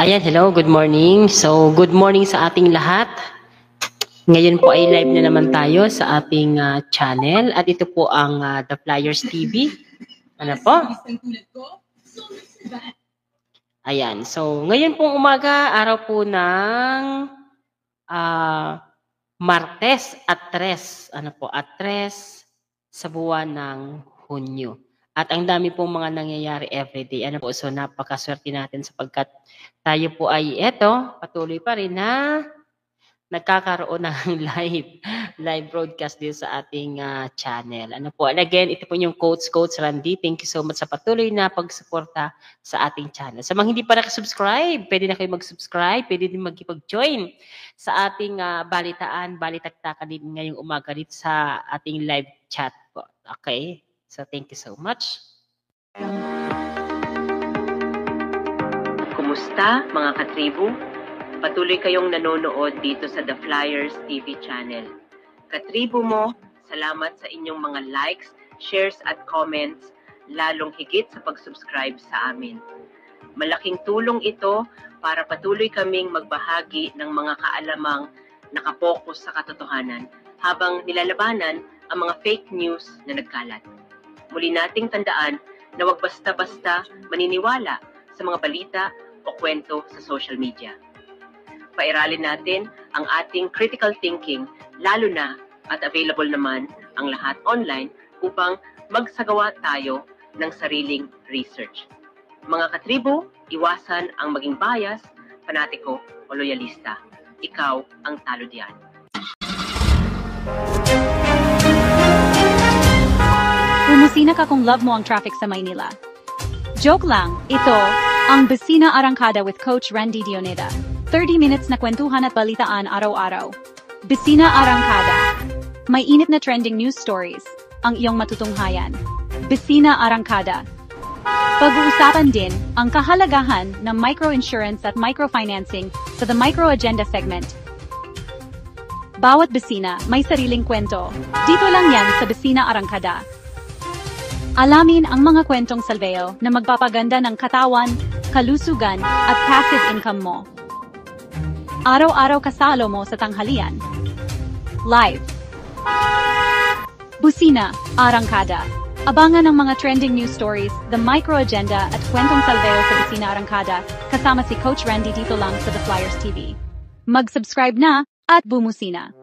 Ayan, hello, good morning. So, good morning sa ating lahat. Ngayon po ay live na naman tayo sa ating channel at ito po ang The Flyers TV. Ano po? Ayan, so ngayon pong umaga, araw po ng Martes at 3. Ano po? At 3 sa buwan ng Hunyo. At ang dami pong mga nangyayari everyday. Ano po? So napakaswerte natin sapagkat tayo po ay patuloy pa rin na nagkakaroon ng live broadcast din sa ating channel. Ano po? And again, ito po yung Coach Randy. Thank you so much sa patuloy na pagsuporta sa ating channel. Sa mga hindi pa nakasubscribe, pwede na kayo mag-subscribe, pwede din mag-join sa ating balitaktakan din ngayong umaga dito sa ating live chat po. Okay? So, thank you so much. Kumusta mga katribu? Patuloy kayong nanonood dito sa The Flyers TV channel. Katribu mo, salamat sa inyong mga likes, shares at comments, lalong higit sa pag-subscribe sa amin. Malaking tulong ito para patuloy kaming magbahagi ng mga kaalamang nakapokus sa katotohanan habang nilalabanan ang mga fake news na nagkalat. Muli nating tandaan na huwag basta-basta maniniwala sa mga balita o kwento sa social media. Pairalin natin ang ating critical thinking, lalo na at available naman ang lahat online upang magsagawa tayo ng sariling research. Mga katribu, iwasan ang maging bias, fanatiko o loyalista. Ikaw ang talo diyan. Bumusina ka kung love mo ang traffic sa Maynila. Joke lang, ito ang Busina Arangkada with Coach Randy Dioneda. 30 minutes na kwentuhan at balitaan araw-araw. Busina Arangkada. May init na trending news stories, ang iyong matutunghayan. Busina Arangkada. Pag-uusapan din ang kahalagahan ng microinsurance at microfinancing sa The Micro Agenda segment. Bawat busina may sariling kwento. Dito lang yan sa Busina Arangkada. Alamin ang mga kwentong salveo na magpapaganda ng katawan, kalusugan at passive income mo. Araw-araw kasalo mo sa tanghalian. Live. Busina Arangkada. Abangan ang mga trending news stories, The Micro Agenda at kwentong salveo sa Busina Arangkada kasama si Coach Randy dito lang sa The Flyers TV. Mag-subscribe na at bumusina.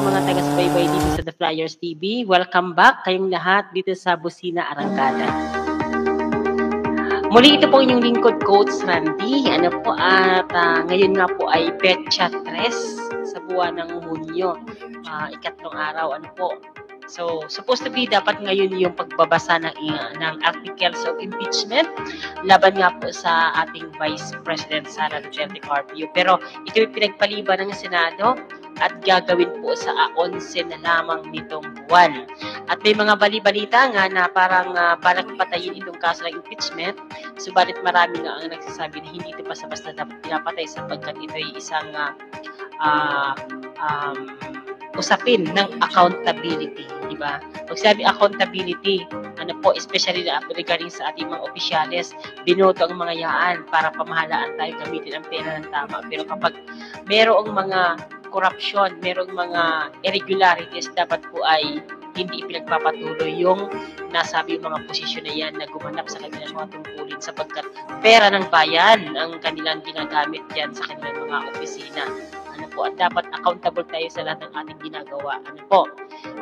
Mga taga-subaybay dito sa The Flyers TV. Welcome back kayong lahat dito sa Busina Arangkada. Muli ito po inyong lingkod, Coach Randy. Ngayon nga po ay Petsa 3 sa buwan ng Hunyo. Ikatlong araw, So, supposed to be dapat ngayon yung pagbabasa ng articles of impeachment laban nga po sa ating Vice President Sara Duterte Carpio. Pero ito yung pinagpaliban ng Senado at gagawin po sa 11 na lamang nitong buwan. At may mga bali-balita nga na parang balak patayin itong kaso ng impeachment, subalit marami nga ang nagsasabi na hindi ito basta-basta dapat pinapatay sapagkat ito ay isang usapin ng accountability, di ba? Pag sabi accountability, especially regarding sa ating mga opisyales, binoto ang mga yaan para pamahalaan tayo, gamitin ang pera ng tama. Pero kapag merong mga corruption, merong mga irregularities, dapat po ay hindi ipinagpapatuloy yung nasabi yung mga posisyon na yan na gumanap sa kanilang mga tungkulin sapagkat pera ng bayan ang kanilang ginagamit yan sa kanilang mga opisina. At dapat accountable tayo sa lahat ng ating ginagawa.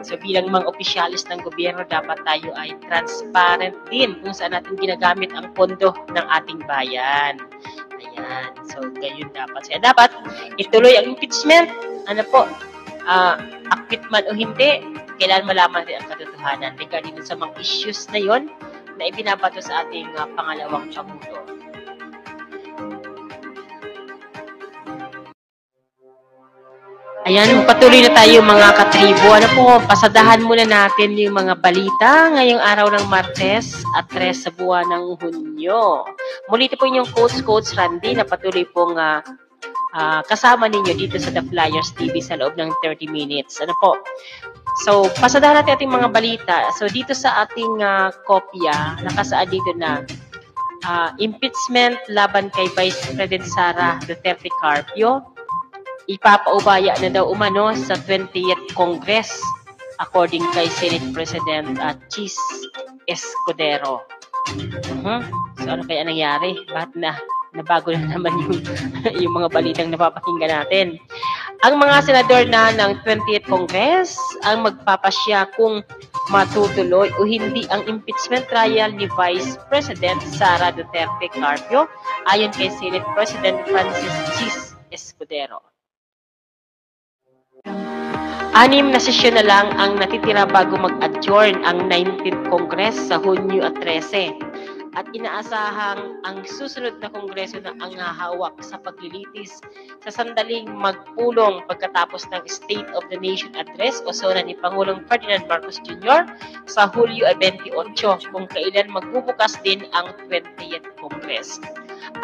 So bilang mga opisyalis ng gobyerno, dapat tayo ay transparent din kung saan natin ginagamit ang pondo ng ating bayan. Ayan. So gayon dapat. So dapat ituloy ang impeachment. Acquit man o hindi, kailangan malaman din ang katotohanan regarding sa mga issues na yon na ibinabato sa ating pangalawang Pangulo. Ayan, patuloy na tayo mga katribo. Pasadahan muna natin yung mga balita ngayong araw ng Martes at 3 sa buwan ng Hunyo. Muli ito po yung Coach Randy na patuloy pong kasama ninyo dito sa The Flyers TV sa loob ng 30 minutes. So, pasadahan natin ating mga balita. So, dito sa ating kopya, nakasaad dito na impeachment laban kay Vice President Sara Duterte Carpio. Ipapaubaya na daw umano sa 20th Congress according kay Senate President Chis Escudero. So, ano kaya nangyari? Bakit nabago na naman yung mga balitang napapakinggan natin? Ang mga senador na ng 20th Congress ang magpapasya kung matutuloy o hindi ang impeachment trial ni Vice President Sara Duterte Carpio ayon kay Senate President Francis Chis Escudero. 6 na sesyon na lang ang natitira bago mag-adjourn ang 19th Congress sa Hunyo 13. At inaasahang ang susunod na kongreso na ang hahawak sa paglilitis sa sandaling magpulong pagkatapos ng State of the Nation Address o SONA ni Pangulong Ferdinand Marcos Jr. sa Hulyo 28 kung kailan magbubukas din ang 20th Congress.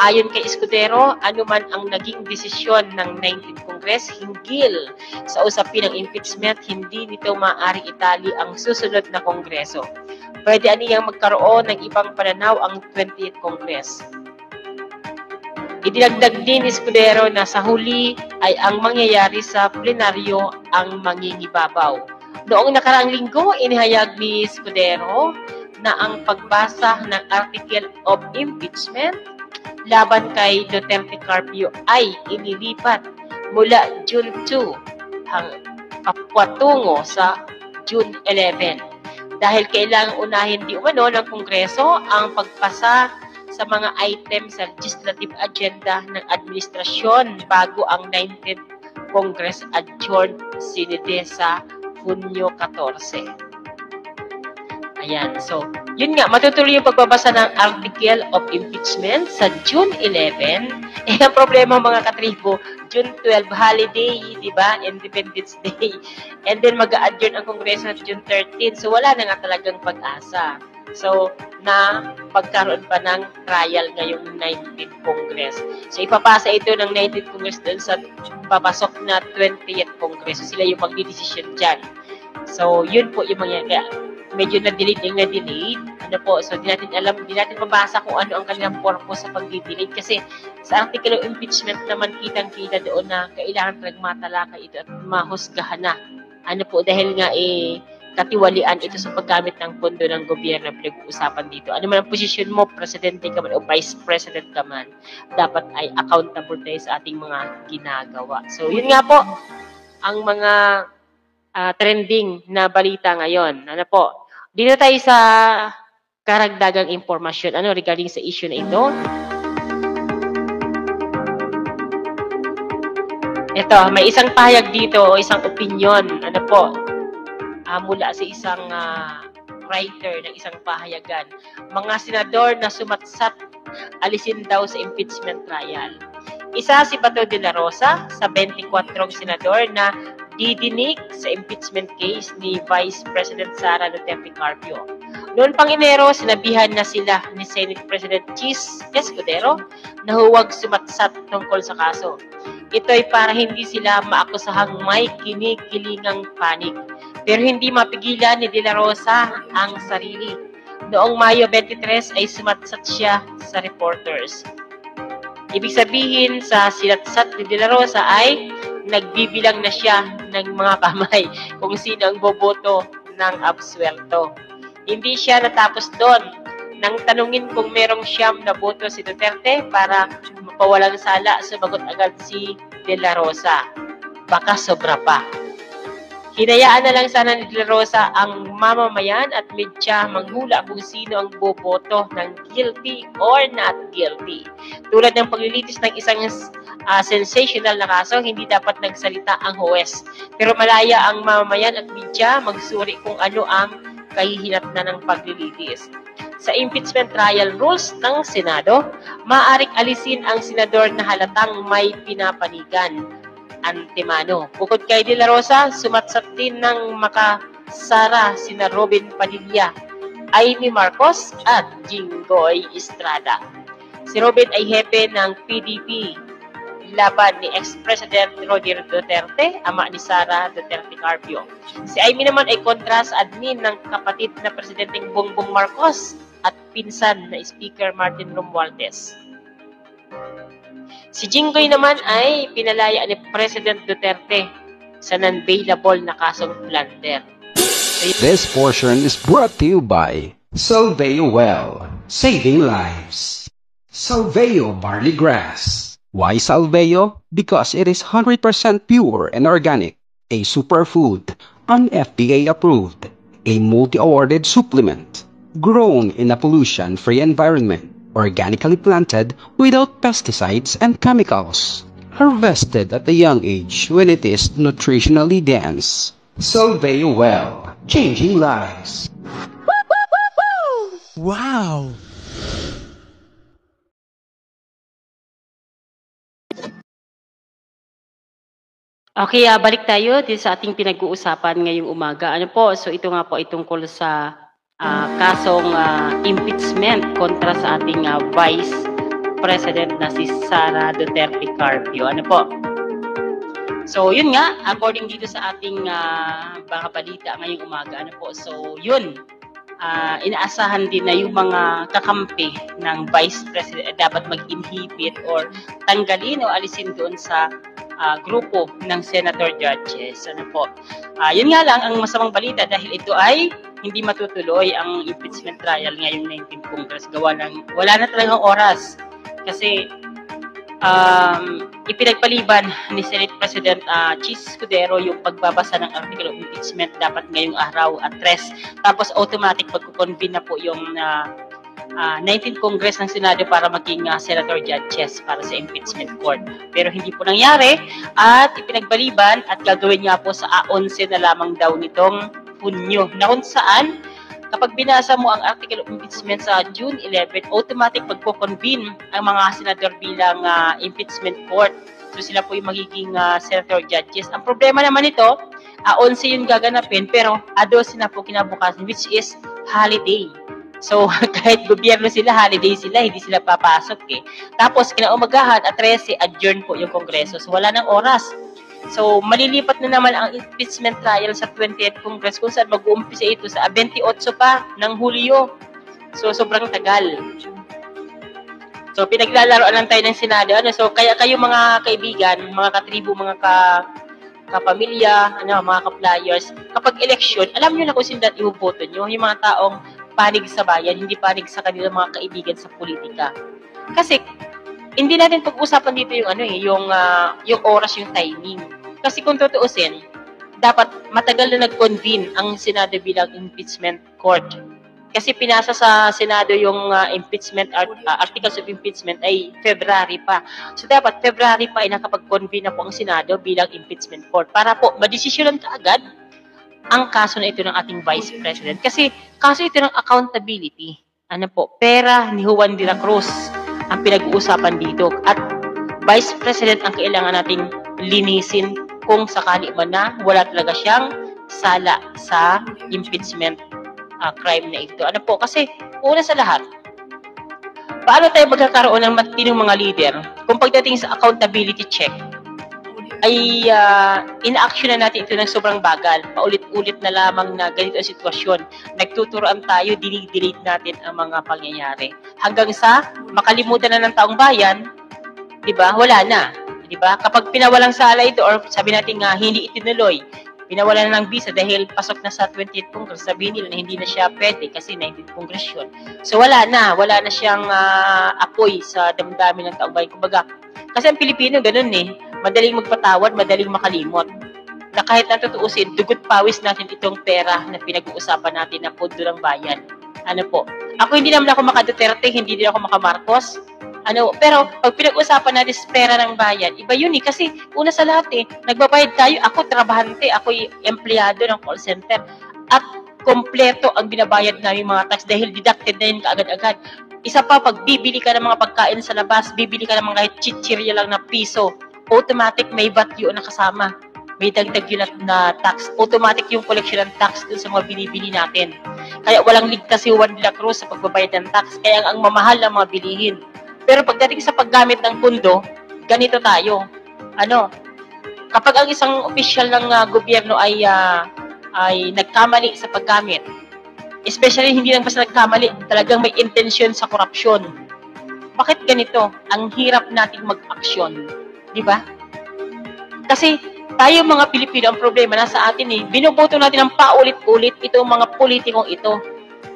Ayon kay Escudero, anuman ang naging desisyon ng 19th Congress hinggil sa usapin ng impeachment, hindi nito maaaring itali ang susunod na kongreso. Pwede aniyang magkaroon ng ibang pananaw ang 20th Congress. Idinagdag din ni Escudero na sa huli ay ang mangyayari sa plenaryo ang mangingibabaw. Noong nakaraang linggo, inihayag ni Escudero na ang pagbasa ng Article of Impeachment laban kay Duterte Carpio ay inilipat mula June 2 patungo sa June 11. Dahil kailangang unahin di umano ng Kongreso ang pagpasa sa mga item sa legislative agenda ng administrasyon bago ang 19th Congress adjourned sinide sa Hunyo 14. Ayan, so, yun nga, matutuloy yung pagbabasa ng Article of Impeachment sa June 11. Ang problema mga katribo, June 12, holiday, di ba? Independence Day. And then mag-a-adjourn ang Kongreso sa June 13. So, wala na nga talagang pag-asa. So, na pagkaroon pa ng trial ngayong 19th Congress. So, ipapasa ito ng 19th Congress doon sa papasok na 20th Congress. So, sila yung magdidesisyon dyan. So, yun po yung mga medyo na-delete. Ano po, so di natin mabasa kung ano ang kanilang purpose sa pag-delete kasi sa article of impeachment naman kitang-kita doon na kailangan talagang matalakay ito at mahusgahan na. Ano po, dahil nga katiwalian ito sa paggamit ng pondo ng gobyerno pinag-uusapan dito. Ano man ang posisyon mo, presidente ka man o vice president ka man, dapat ay accountable tayo sa ating mga ginagawa. So, yun nga po ang mga trending na balita ngayon. Ano po, dito tayo sa karagdagang impormasyon regarding sa issue na ito. Ito, may isang pahayag dito o isang opinion, mula sa isang writer ng isang pahayagan. Mga senador na sumatsat, alisin daw sa impeachment trial. Isa si Bato de la Rosa sa 24 senador na didinig sa impeachment case ni Vice President Sara Duterte Carpio. Noon pang Enero, sinabihan na sila ni Senate President Chis Escudero na huwag sumatsat tungkol sa kaso. Ito ay para hindi sila maakusahang may kinikilingang panig. Pero hindi mapigilan ni De La Rosa ang sarili. Noong Mayo 23 ay sumatsat siya sa reporters. Ibig sabihin sa sinatsat ni De La Rosa ay nagbibilang na siya ng mga kamay kung sino ang boboto ng absuelto. Hindi siya natapos doon nang tanungin kung merong siyam na boto si Duterte para mapawalang sala, sumagot agad si De La Rosa. Baka sobra pa. Hinayaan na lang sana ni De La Rosa ang mamamayan at media manghula kung sino ang boboto ng guilty or not guilty. Tulad ng paglilitis ng isang sensational na kaso, hindi dapat nagsalita ang huwes. Pero malaya ang mamamayan at media magsuri kung ano ang kahihinatnan ng paglilitis. Sa impeachment trial rules ng Senado, maaaring alisin ang senador na halatang may pinapanigan antemano. Bukod kay De La Rosa, sumatsat din ng makasara sina Robin Padilla, Amy Marcos at Jinggoy Estrada. Si Robin ay hepe ng PDP laban ni ex-President Rodrigo Duterte, ama ni Sara Duterte Carpio. Si Amy naman ay kontra sa admin ng kapatid na Presidenteng Bongbong Marcos at pinsan na Speaker Martin Romualdez. Si Jinggoy naman ay pinalaya ni President Duterte sa non-bailable na kasong plunder. This portion is brought to you by Salveo Well, saving lives. Salveo Barley Grass. Why Salveo? Because it is 100% pure and organic, a superfood, un-FDA approved, a multi-awarded supplement, grown in a pollution-free environment, organically planted without pesticides and chemicals, harvested at a young age when it is nutritionally dense. Salveo Well, changing lives. Wow! Okay, balik tayo dito sa ating pinag-uusapan ngayong umaga. Ano po? So ito nga po ay tungkol sa kasong impeachment kontra sa ating Vice President na si Sara Duterte Carpio. Ano po? So yun nga, according dito sa ating mga balita ngayong umaga. Ano po? So yun, inaasahan din na yung mga kakampi ng Vice President dapat mag-inhibit or tanggalin o alisin doon sa grupo ng Senator Judges. Ano po? Yun nga lang ang masamang balita dahil ito ay hindi matutuloy ang impeachment trial ngayong 19th Congress. Wala na talagang oras. Kasi ipinagpaliban ni Senate President Chis Escudero yung pagbabasa ng article of impeachment dapat ngayong araw at 3. Tapos automatic pagkukonvene na po yung 19th Congress ng Senado para maging Senator Judges para sa impeachment court. Pero hindi po nangyari at ipinagbaliban at gagawin nga po sa 11 na lamang daw nitong Hunyo. Na kung saan, kapag binasa mo ang article of impeachment sa June 11, automatic magpo-convene ang mga senador bilang impeachment court. So sila po yung magiging Senator Judges. Ang problema naman ito, 11 yung gaganapin pero 12 na po kinabukasan which is holiday. So, kahit gobyerno sila, holiday sila, hindi sila papasok eh. Tapos, kinaumagahan at 13, adjourn po yung Kongreso. So, wala nang oras. So, malilipat na naman ang impeachment trial sa 20th Congress kung saan mag-uumpisa ito sa 28 pa ng Hulyo. So, sobrang tagal. So, pinaglalaroan lang tayo ng Senado. So, kaya kayo mga kaibigan, mga katribo, mga kapamilya, mga ka-flyers, kapag election, alam nyo na kung sino dati ibuboto nyo. Yung mga taong panig sa bayan, hindi panig sa kanilang mga kaibigan sa politika. Kasi hindi natin pag-usapan dito yung yung oras, yung timing. Kasi kung tutuusin, dapat matagal na nag-convene ang Senado bilang impeachment court. Kasi pinasa sa Senado yung impeachment articles of impeachment ay February pa. So dapat February pa ay nakapag-convene na po ang Senado bilang impeachment court para po madesisyonan kaagad ang kaso na ito ng ating Vice President. Kasi kaso ito ng accountability. Ano po, pera ni Juan de la Cruz ang pinag-uusapan dito. At Vice President ang kailangan nating linisin kung sakali man na wala talaga siyang sala sa impeachment crime na ito. Ano po, kasi una sa lahat, paano tayo magkakaroon ng matinong mga leader kung pagdating sa accountability check, ay ina-action na natin ito ng sobrang bagal. Paulit-ulit na lamang na ganito ang sitwasyon. Nagtuturoan tayo, delete natin ang mga pangyayari. Hanggang sa makalimutan na ng taong bayan, di ba? Wala na. Di ba? Kapag pinawalang sala ito or sabi natin nga hindi itinuloy, pinawalan na ng visa dahil pasok na sa 20th Congress, sabihin nila na hindi na siya pwede kasi 19th Congress yun. So wala na siyang apoy sa damdamin ng taong bayan. Kumbaga, kasi ang Pilipino ganun eh. Madaling magpatawad, madaling makalimot. Na kahit natutuusin, dugot pawis natin itong pera na pinag-uusapan natin na pondo ng bayan. Ano po? Ako hindi naman ako maka-Duterte, hindi din ako maka-Marcos. Pero pag pinag-uusapan natin sa pera ng bayan, iba yun eh. Kasi una sa lahat eh, nagbabayad tayo, ako trabahante, ako empleyado ng call center. At kompleto ang binabayad namin mga tax dahil deducted na yun kaagad-agad. Isa pa, pag bibili ka ng mga pagkain sa labas, bibili ka ng mga kahit chichirya lang na piso, automatic may VAT yun na kasama. May dagdag yun na tax. Automatic yung collection ng tax dun sa mga binibili natin. Kaya walang ligtas si Juan de la Cruz sa pagbabayad ng tax. Kaya ang mamahal ng mga bilihin. Pero pagdating sa paggamit ng pundo, ganito tayo. Kapag ang isang opisyal ng gobyerno ay nagkamali sa paggamit, especially hindi lang basta nagkamali, talagang may intensyon sa korupsyon. Bakit ganito? Ang hirap nating mag-aksyon. Di ba? Kasi tayo mga Pilipino, ang problema nasa atin binoboto natin ng paulit-ulit itong mga politikong ito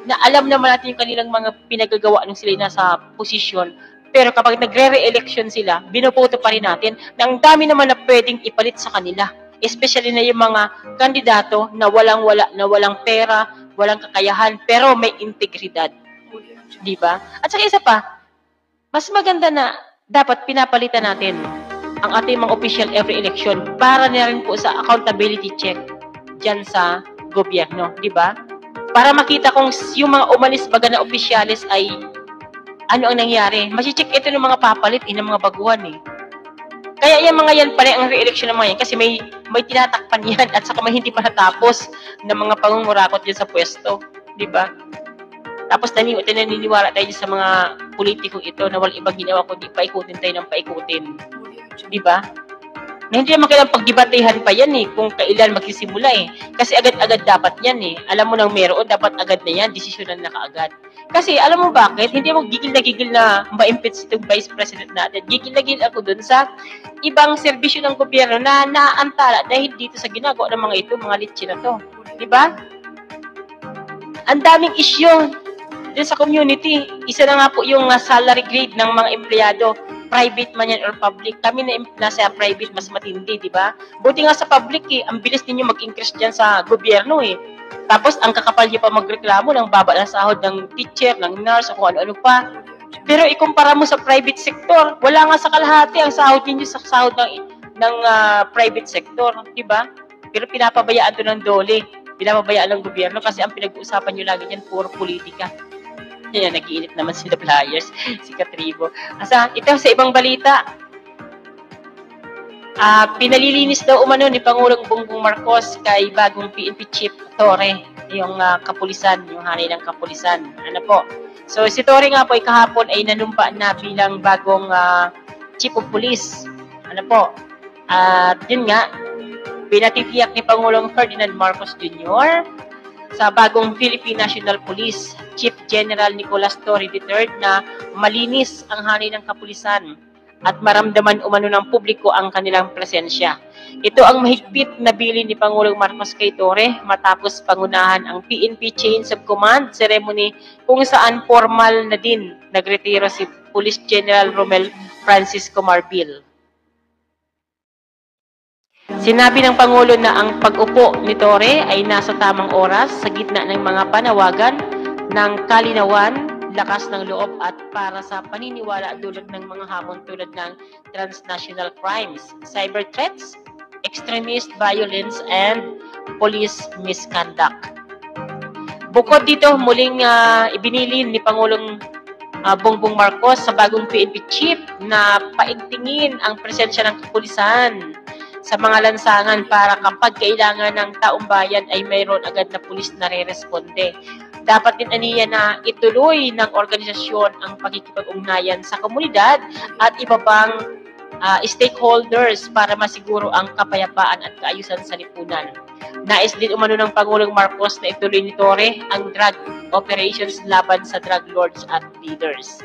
na alam naman natin yung kanilang mga pinagagawa nung sila nasa posisyon. Pero kapag nagre-re-election sila, binoboto pa rin natin na ang dami naman na pwedeng ipalit sa kanila. Especially na yung mga kandidato na walang-wala, na walang pera, walang kakayahan, pero may integridad. Di ba? At saka isa pa, mas maganda na dapat pinapalitan natin ang ating mga official every election para na rin po sa accountability check dyan sa gobyerno. Di ba? Para makita kung yung mga umalis baga na opisyalis ay ano ang nangyari. Masi-check ito ng mga papalit, ng mga baguhan Kaya yung mga yan pala ang re-election ng mga yan kasi may tinatakpan yan at saka may hindi pa natapos ng mga pangungurakot dyan sa pwesto. Di ba? Tapos naniniwala tayo sa mga politikong ito na walang ibang ginawa kundi paikutin tayo ng paikutin. Di ba? Na hindi naman kailang pagdibatehan pa yan kung kailan magsisimula Kasi agad-agad dapat yan Alam mo nang meron, dapat agad na yan, desisyonan na kaagad. Kasi alam mo bakit? Hindi mo gigil na ma-impeach itong Vice President natin. Gigil na gigil ako dun sa ibang serbisyo ng gobyerno na naantala dahil dito sa ginagawa ng mga ito, mga litsi na to. Di ba? Ang daming issue din sa community. Isa na nga po yung salary grade ng mga empleyado. Private man yan or public. Kami na nasa private, mas matindi, di ba? Buti nga sa public ang bilis ninyo mag-increase dyan sa gobyerno Tapos, ang kakapal nyo pa magreklamo ng baba ng sahod ng teacher, ng nurse, o kung ano-ano pa. Pero ikumpara mo sa private sector, wala nga sa kalahati ang sahod ninyo sa sahod ng private sector, di ba? Pero pinapabayaan to ng dole. Pinapabayaan ng gobyerno kasi ang pinag-uusapan nyo lagi yan, puro politika. Yan, nag-iinit naman sila flyers, si Katribo. Ito sa ibang balita, pinalilinis daw umano ni Pangulong Bongbong Marcos kay bagong PNP Chief Torre, yung kapulisan, yung hanay ng kapulisan. So si Torre nga po ay kahapon ay nanumpa na bilang bagong Chief of Police. At yun nga, pinatitiyak ni Pangulong Ferdinand Marcos Jr. sa bagong Philippine National Police Chief General Nicolas Torre III na malinis ang hanay ng kapulisan at maramdaman umano ng publiko ang kanilang presensya. Ito ang mahigpit na bilin ni Pangulong Marcos kay Torre matapos pangunahan ang PNP Chains of Command ceremony kung saan formal na din nagretiro si Police General Romel Francisco Marbil. Sinabi ng Pangulo na ang pag-upo ni Torre ay nasa tamang oras sa gitna ng mga panawagan ng kalinawan, lakas ng loob at para sa paniniwala dulot ng mga hamon tulad ng transnational crimes, cyber threats, extremist violence, and police misconduct. Bukod dito, muling ibinilin ni Pangulong Bongbong Marcos sa bagong PNP Chief na paigtingin ang presensya ng kapulisan sa mga lansangan para kapag kailangan ng taong bayan ay mayroon agad na pulis na re-responde. Dapat din aniya na ituloy ng organisasyon ang pakikipag-ugnayan sa komunidad at iba pang stakeholders para masiguro ang kapayapaan at kaayusan sa lipunan. Nais din umano ng Pangulong Marcos na ituloy ni Torre ang drug operations laban sa drug lords at leaders.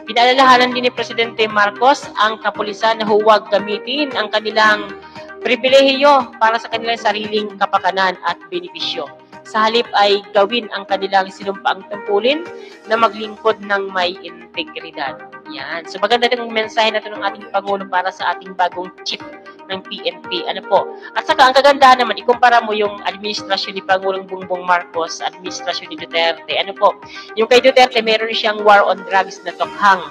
Pinaalalahanan din ni Presidente Marcos ang kapulisan na huwag gamitin ang kanilang pribilehiyo para sa kanilang sariling kapakanan at benepisyo. Sa halip ay gawin ang kanilang sinumpaang tungkulin na maglingkod ng may integridad. Yan. So maganda din ang mensahe na ito ng ating Pangulo para sa ating bagong chief ng PNP. At saka ang kagandahan naman, ikumpara mo yung administrasyon ni Pangulong Bongbong Marcos, administrasyon ni Duterte. Yung kay Duterte, meron siyang war on drugs na tokhang.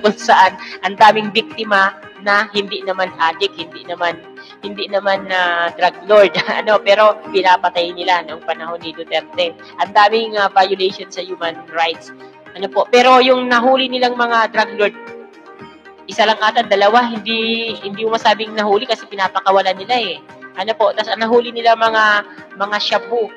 Kung saan ang daming biktima na hindi naman addict, hindi naman drug lord, pero pinapatay nila noong panahon ni Duterte. Ang daming violation sa human rights. Pero yung nahuli nilang mga drug lord, isa lang ata, dalawa, hindi mo masabing nahuli kasi pinapakawalan nila Tapos ang nahuli nila mga shabu,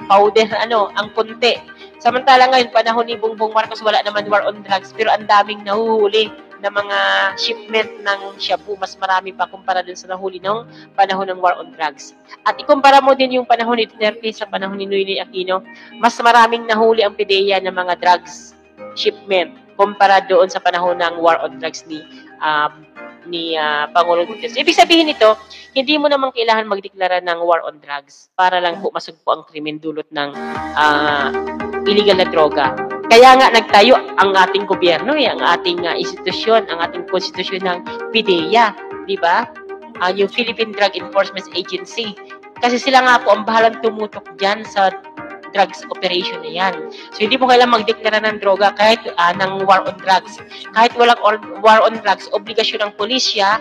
powder, ang konti. Samantala ngayon, panahon ni Bongbong Marcos, wala naman war on drugs, pero ang daming nahuhuli na mga shipment ng shabu, mas marami pa kumpara dun sa nahuli ng panahon ng war on drugs. At ikumpara mo din yung panahon ni Duterte sa panahon ni Noynoy Aquino, mas maraming nahuli ang PDEA ng mga drugs shipment kumpara doon sa panahon ng war on drugs ni Pangulong Duterte. Ibig sabihin nito, hindi mo naman kailangan magdeklara ng war on drugs para lang po masugpo ang krimen dulot ng illegal na droga. Kaya nga nagtayo ang ating gobyerno, ang ating institusyon, ang ating konstitusyon ng PDEA, di ba? Yung Philippine Drug Enforcement Agency. Kasi sila nga po ang bahalang tumutok dyan sa drugs operation na yan. So, hindi mo kailangan magdeklara ng droga kahit ng war on drugs. Kahit walang war on drugs, obligasyon ng pulisya,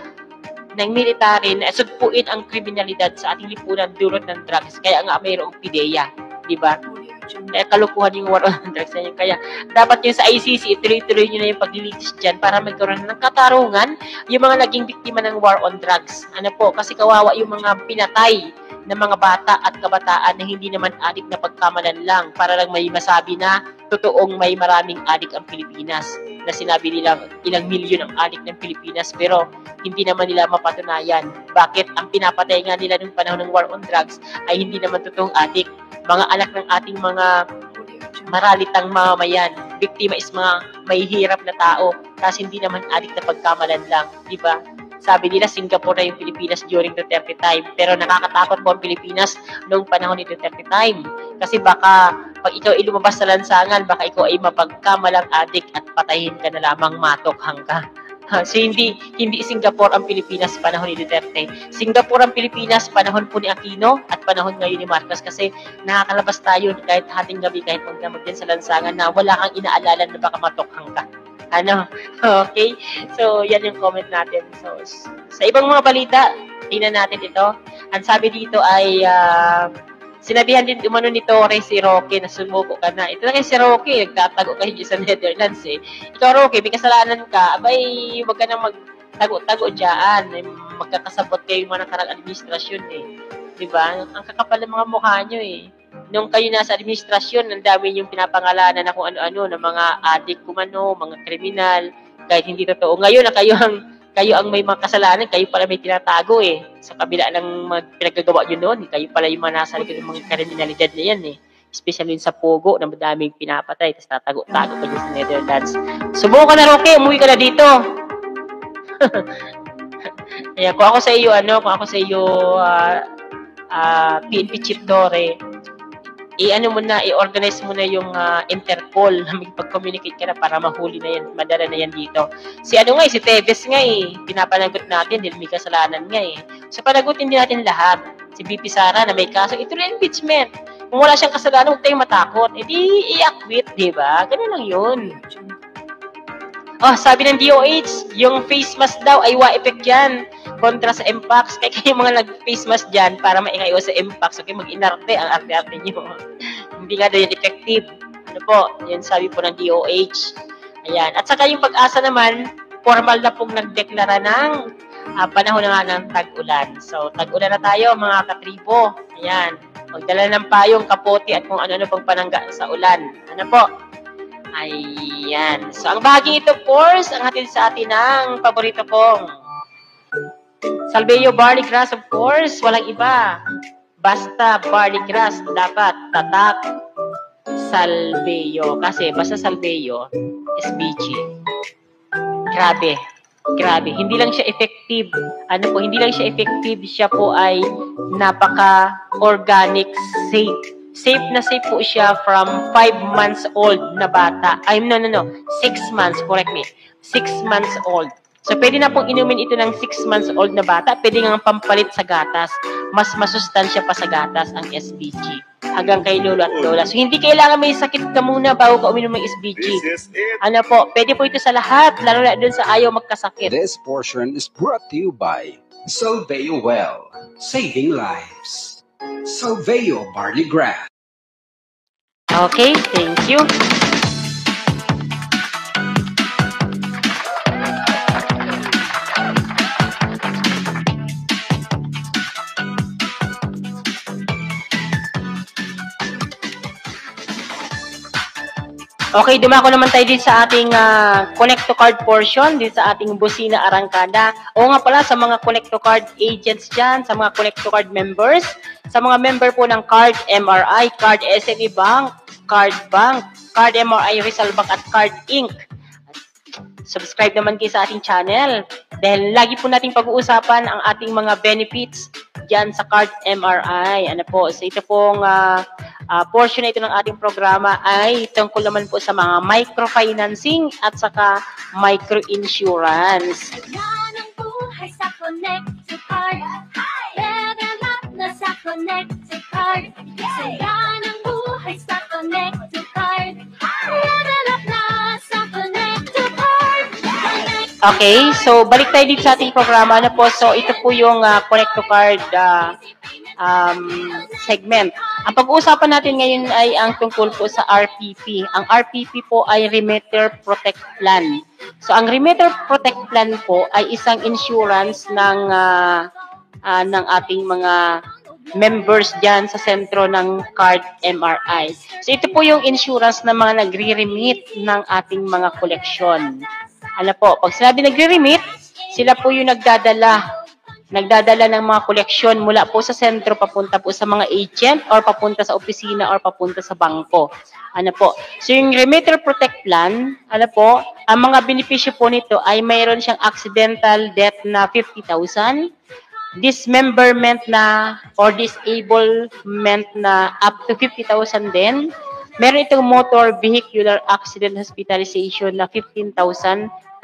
ng military na sugpuin ang kriminalidad sa ating lipunan dulot ng drugs. Kaya nga mayroong PDEA. Di ba? Kaya kalukuhan yung war on drugs na yun. Kaya dapat yung sa ICC, ituloy-tuloy nyo na yung paglilitis dyan para magkaroon ng katarungan yung mga naging biktima ng war on drugs. Ano po? Kasi kawawa yung mga pinatay ng mga bata at kabataan na hindi naman adik na pagkamalan lang para lang may masabi na totoong may maraming adik ang Pilipinas, na sinabi nila ilang milyon ang adik ng Pilipinas pero hindi naman nila mapatunayan. Bakit ang pinapatay nga nila nung panahon ng war on drugs ay hindi naman totoong adik, mga anak ng ating mga maralitang mamamayan. Biktima is mga may hirap na tao kasi hindi naman adik na pagkamalan lang, di ba? Sabi nila, Singapore na yung Pilipinas during Duterte time. Pero nakakatakot po ang Pilipinas noong panahon ni Duterte time. Kasi baka, pag ikaw ay lumabas sa lansangan, baka ikaw ay mapagkamalang adik at patayin ka na lamang, matokhang ka. So, hindi Singapore ang Pilipinas panahon ni Duterte. Singapore ang Pilipinas panahon po ni Aquino at panahon ngayon ni Marcos. Kasi nakakalabas tayo kahit hating gabi, kahit magdamag din sa lansangan na wala kang inaalala na baka matokhang ka. Okay? So, yan yung comment natin. So, sa ibang mga balita, tingnan natin ito. Ang sabi dito ay, sinabihan din umano ni Torre si Roque na sumuko ka na. Ito lang si Roque, nagtatago kayo sa Netherlands eh. Ikaw Roque, may kasalanan ka. Abay, wag ka na magtago-tago dyan. Magkakasabot kayo mga nakarang administrasyon eh. Diba? Ang kakapal ng mga mukha nyo eh. Nung kayo nasa administrasyon, ang dami yung pinapangalanan na kung ano-ano, ng mga adik kumano, mga kriminal, kahit hindi totoo. Ngayon na kayo ang may mga kasalanan, kayo pala may tinatago eh. Sa kabila ng pinagagawa nyo noon, kayo pala yung mga nasa likod ng mga kriminalidad na yan eh. Especially sa Pogo, na madaming pinapatay, tapos tatago-tago kayo sa Netherlands. Subukan ka na, Roque, umuwi ka na dito. Kaya kung ako sa iyo, PNP Chief Torre, i-organize mo na yung Interpol na magpag-communicate ka na para mahuli na yan, madala na yan dito. Si Tevez nga eh, pinapanagot natin dahil may kasalanan nga eh. So panagutin din natin lahat. Si BP Sara na may kaso, ito rin impeachment. Kung wala siyang kasalanan, huwag tayong matakot. Eh di i-acquit, diba? Ganun lang yun. Oh, sabi ng DOH, yung face mask daw ay wa-effect yan kontra sa Mpox. Kaya kayo mga nag-face mask dyan para maiwas sa Mpox. Okay, mag-inarte ang arte-arte nyo. Hindi nga daw yan effective. Ano po, yun sabi po ng DOH. Ayan. At saka yung Pag-asa naman, formal na pong nagdeklara ng panahon na nga ng tag-ulan. So, tag-ulan na tayo mga katribo. Ayan. Magdala ng payong, kapote at kung ano-ano pang panangga sa ulan. Ano po? Ayan. So, ang bahagi ito, of course, ang hatid sa atin ng paborito pong Salveo Barley Grass, of course. Walang iba. Basta Barley Grass, dapat tatak Salveo. Kasi basta Salveo, SBG. Grabe. Hindi lang siya effective. Hindi lang siya effective. Siya po ay napaka-organic, safe. Safe na safe po siya from 5 months old na bata. 6 months, correct me. 6 months old. So, pwede na pong inumin ito ng 6 months old na bata. Pwede nga pampalit sa gatas. Mas masustansya pa sa gatas ang SBG. Hanggang kay lolo at lola. So, hindi kailangan may sakit ka muna bago ka uminom ng SBG. Pwede po ito sa lahat. Lalo na dun sa ayaw magkasakit. This portion is brought to you by Salveo Well, saving lives. Salveo Barley Grass. Okay, thank you. Okay, dumako naman tayo din sa ating connect to card portion, din sa ating busina arangkada. O nga pala, sa mga connect to card agents dyan, sa mga connect to card members, sa mga member po ng Card MRI, Card SME Bank, Card MRI Rizal Bank at Card Inc. Subscribe naman kayo sa ating channel dahil lagi po nating pag-uusapan ang ating mga benefits dyan sa Card MRI. Ano po, so ito pong portion na ito ng ating programa ay tungkol naman po sa mga microfinancing at saka microinsurance. Yan ang buhay sa Connect to Card. Level up na sa Connect to Card. Yan ang buhay sa Connect to Card. Level up na sa Connect to Card. Okay, so balik tayo dito sa ating programa na po. So ito po yung Connect to Card segment. Ang pag-uusapan natin ngayon ay ang tungkol po sa RPP. Ang RPP po ay Remitter Protect Plan. So ang Remitter Protect Plan po ay isang insurance ng ating mga members dyan sa sentro ng Card MRI. So ito po yung insurance ng mga nagre-remit ng ating mga koleksyon. Ano po, pag sinabi nagre-remit, sila po yung nagdadala ng mga koleksyon mula po sa sentro papunta po sa mga agent or papunta sa opisina or papunta sa bangko. Ano po? So yung Remitter Protect Plan, ano po, ang mga benepisyo po nito ay mayroon siyang accidental death na 50,000, dismemberment na or disablement na up to 50,000 din. Meron itong motor vehicular accident hospitalization na 15,000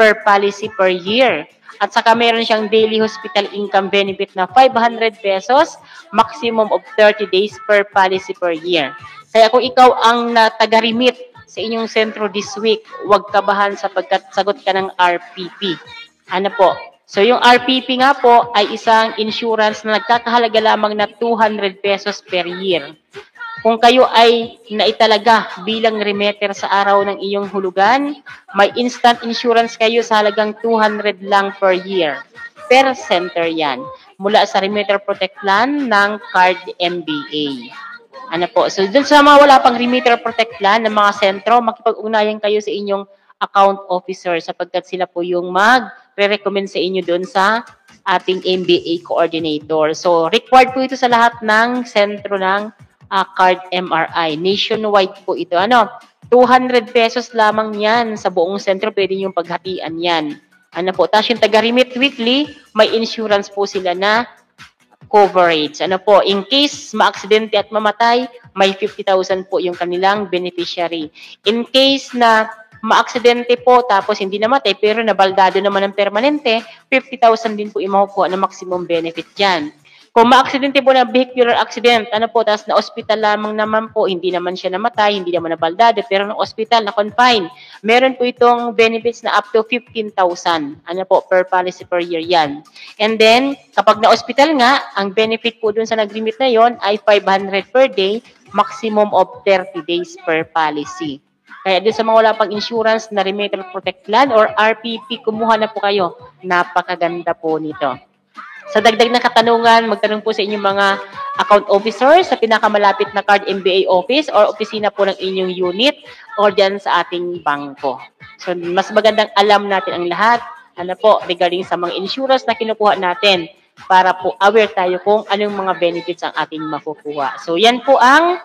per policy per year. At saka meron siyang daily hospital income benefit na 500 pesos, maximum of 30 days per policy per year. Kaya kung ikaw ang taga-remit sa inyong sentro this week, huwag kabahan sapagkat sagot ka ng RPP. Ano po? So yung RPP nga po ay isang insurance na nagkakahalaga lamang na 200 pesos per year. Kung kayo ay naitalaga bilang remitter sa araw ng iyong hulugan, may instant insurance kayo sa halagang 200 lang per year. Per center yan. Mula sa Remitter Protect Plan ng Card MBA. Ano po? So dun sa mga wala pang Remitter Protect Plan ng mga sentro, makipag-ugnayan kayo sa inyong account officer sapagkat sila po yung mag-recommend sa inyo dun sa ating MBA coordinator. So required po ito sa lahat ng sentro ng Card MRI. Nationwide po ito. 200 pesos lamang yan sa buong sentro. Pwede yung paghatian yan. Ano po? Tapos yung taga-remit weekly, may insurance po sila na coverage. Ano po? In case ma-aksidente at mamatay, may 50,000 po yung kanilang beneficiary. In case na ma-aksidente po tapos hindi namatay pero nabaldado naman ng permanente, 50,000 din po yung makukuha na maximum benefit dyan. Kung ma-aksidente po na vehicular accident, tapos na hospital lamang naman po, hindi naman siya namatay, hindi naman nabaldado, pero ng hospital na confine, meron po itong benefits na up to 15,000. Per policy per year yan. And then, kapag na-hospital nga, ang benefit po dun sa nag-remit na yon ay 500 per day, maximum of 30 days per policy. Kaya din sa mga wala pang insurance na Remitter Protect Plan or RPP, kumuha na po kayo. Napakaganda po nito. Sa dagdag na katanungan, magtanong po sa inyong mga account officer sa pinakamalapit na Card MBA office or opisina po ng inyong unit or dyan sa ating bangko. So, mas magandang alam natin ang lahat regarding sa mga insurance na kinukuha natin para po aware tayo kung anong mga benefits ang ating makukuha. So, yan po ang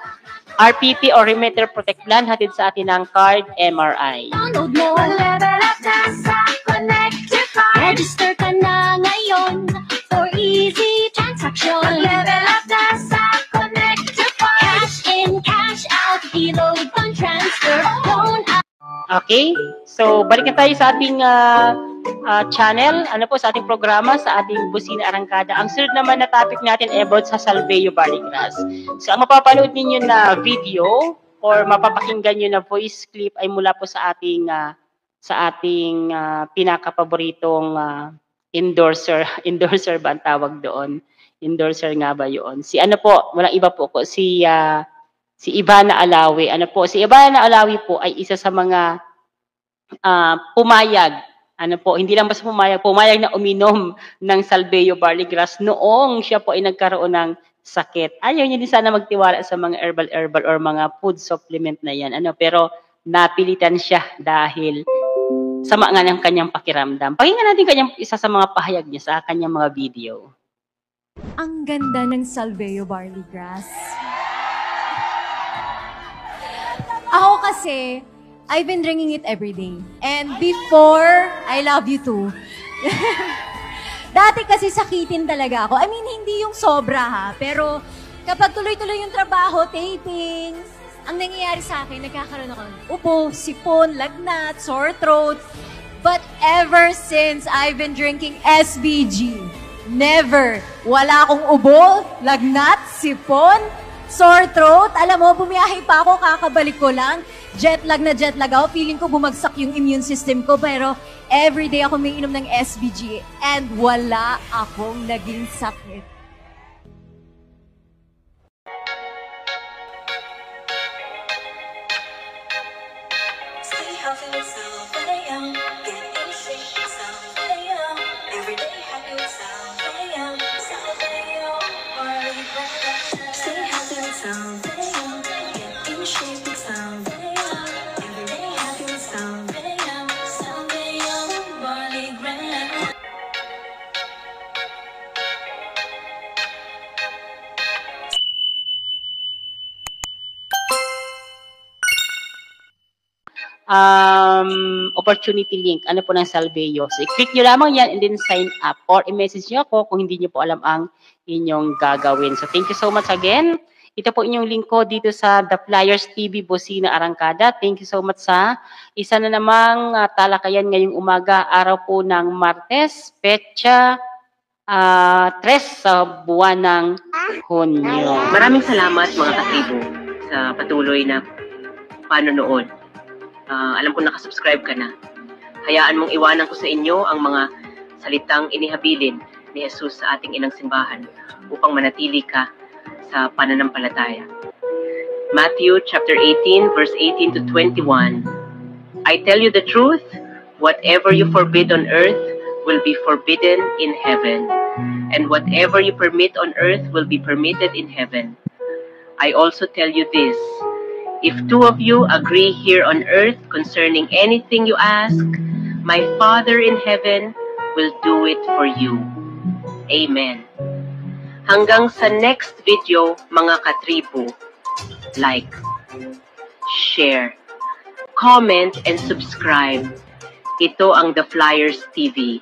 RPP or Remitter Protect Plan hatid sa atin ng Card MRI. Download mo, level up na sa Connect to Card. Register ka na ngayon for easy transaction. Level up na sa Connect to Card. Cash in, cash out, reload, fund transfer, loan out. Okay? So, balik na tayo sa ating channel, sa ating programa, sa ating Busina Arangkada. Ang sunod naman na topic natin ay about sa Salveo Barley Grass. So, ang mapapanood ninyo na video or mapapakinggan nyo na voice clip ay mula po sa ating pinakapaboritong endorser ba ang tawag doon? Endorser nga ba yun? Walang iba po ko, si Ivana Alawi. Si Ivana Alawi po ay isa sa mga pumayag. Hindi lang basta pumayag na uminom ng Salveo Barley Grass noong siya po ay nagkaroon ng sakit. Ayaw niya din sana magtiwala sa mga herbal or mga food supplement na yan. Pero napilitan siya dahil sama nga ng kanyang pakiramdam. Pakinggan natin kanyang isa sa mga pahayag niya sa kanyang mga video. Ang ganda ng Salveo Barley Grass. Ako kasi, I've been drinking it every day. And before, I love you too. Dati kasi sakitin talaga ako. I mean, hindi yung sobra ha. Pero kapag tuloy-tuloy yung trabaho, tapings, ang nangyayari sa akin, nagkakaroon ako ng ubo, sipon, lagnat, sore throat. But ever since I've been drinking SBG, never. Wala akong ubo, lagnat, sipon, sore throat. Alam mo, bumiyahe pa ako, kakabalik ko lang. Jet lag ako. Feeling ko bumagsak yung immune system ko. Pero everyday ako may inom ng SBG and wala akong naging sakit. Stay healthy with Salveo. Get in shape with Salveo. Every day happy with Salveo. Salveo, Barley Grass. Stay healthy with Salveo. Get in shape with Salveo. Every day happy with Salveo. Salveo, Barley Grass. Opportunity link. Ano po ng Salveo? So, i-click nyo lamang yan and then sign up or i-message nyo ako kung hindi nyo po alam ang inyong gagawin. So, thank you so much again. Ito po inyong link ko dito sa The Flyers TV Busina Arangkada. Thank you so much sa isa na namang talakayan ngayong umaga, araw po ng Martes, petsa 3 sa buwan ng Hunyo. Maraming salamat mga katribo sa patuloy na panonood. Alam ko nakasubscribe ka na. Hayaan mong iwanan ko sa inyo ang mga salitang inihabilin ni Jesus sa ating inang simbahan upang manatili ka sa pananampalataya. Matthew chapter 18 verse 18 to 21. I tell you the truth, whatever you forbid on earth will be forbidden in heaven, and whatever you permit on earth will be permitted in heaven. I also tell you this, if two of you agree here on earth concerning anything you ask, my Father in heaven will do it for you. Amen. Hanggang sa next video, mga katribo, like, share, comment, and subscribe. Ito ang The Flyers TV.